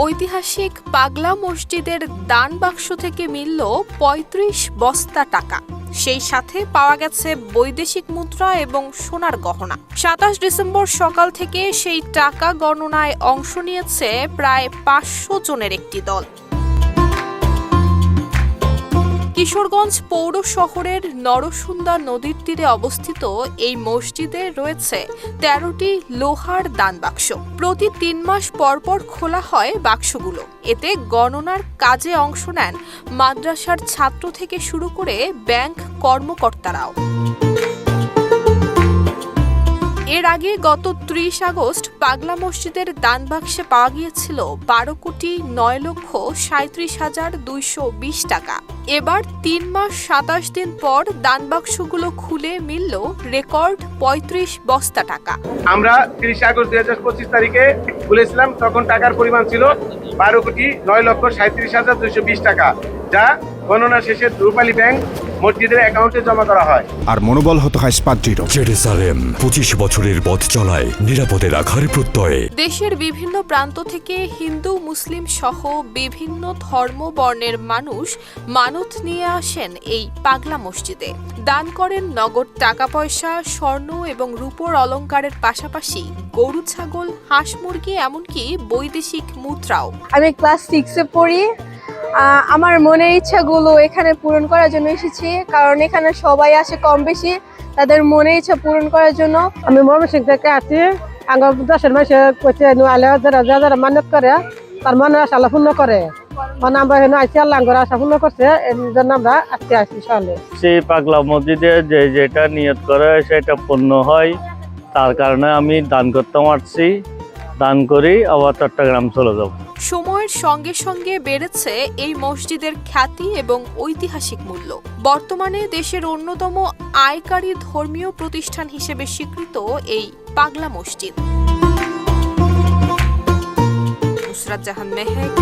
ঐতিহাসিক পাগলা মসজিদের দান বাক্স থেকে মিলল ৩৫ বস্তা টাকা। সেই সাথে পাওয়া গেছে বৈদেশিক মুদ্রা এবং সোনার গহনা। ২৭ ডিসেম্বর সকাল থেকে সেই টাকা গণনায় অংশ নিয়েছে প্রায় ৫০০ জনের একটি দল। কিশোরগঞ্জ পৌর শহরের নরসুন্দা নদীর তীরে অবস্থিত এই মসজিদে রয়েছে ১৩টি লোহার দান বাক্স। প্রতি ৩ মাস পরপর খোলা হয় বাক্সগুলো। এতে গণনার কাজে অংশ নেন মাদ্রাসার ছাত্র থেকে শুরু করে ব্যাংক কর্মকর্তারাও। এর আগে গত ৩০ আগস্ট পাগলা মসজিদের দান বাক্সে পাওয়া গিয়েছিল ১২,৯,৩৭,২২০ টাকা। এবার ৩ মাস ২৭ দিন পর দান বাক্সগুলো খুলে মিলল রেকর্ড ৩৫ বস্তা টাকা। আমরা ৩০ আগস্ট ২০২৫ তারিখে খুলেছিলাম, তখন টাকার পরিমাণ ছিল ১২,৯,৩৭,২২০ টাকা, যা গণনা শেষে রূপালী ব্যাংক মসজিদের অ্যাকাউন্টে জমা করা হয়। আর মনোবল হতো হয় স্পাদ্রিত। জেরুসালেম ২৫ বছরের পথ চলায় নিরাপদে রাখার প্রত্যয়ে। দেশের বিভিন্ন প্রান্ত থেকে হিন্দু মুসলিম সহ বিভিন্ন ধর্ম বর্ণের মানুষ মানত নিয়ে আসেন এই পাগলা মসজিদে। দান করেন নগদ টাকা পয়সা, স্বর্ণ এবং রূপোর অলংকারের পাশাপাশি গরু, ছাগল, হাঁস, মুরগি, এমনকি বৈদেশিক মুদ্রাও। আমি ক্লাস 6-এ পড়ি। আমার মনের ইচ্ছাগুলো এখানে পূরণ করার জন্য এসেছি, কারণ এখানে সবাই আসে কম বেশি তাদের মনের ইচ্ছা পূরণ করার জন্য। আমি ময়মনসিংহ থেকে আসি। আমার দেশের মানুষে কইছে নোয়ালে যারা যারা মানত করে তার মনে আশা পূর্ণ করে, মানে আমরা এখানে আসি আল্লাহ আশা পূর্ণ করছে, এই জন্য আমরা আসতে আসি। সালে সেই পাগলা মসজিদে যেটা নিয়ত করে সেটা পূর্ণ হয়, তার কারণে আমি দান করতে পারছি। দান করি আবার চট্টগ্রাম চলে যাব। সময়ের সঙ্গে সঙ্গে বেড়েছে এই মসজিদের খ্যাতি এবং ঐতিহাসিক মূল্য। বর্তমানে দেশের অন্যতম আয়কারী ধর্মীয় প্রতিষ্ঠান হিসেবে স্বীকৃত এই পাগলা মসজিদ। নুসরাত জাহান মেহেক।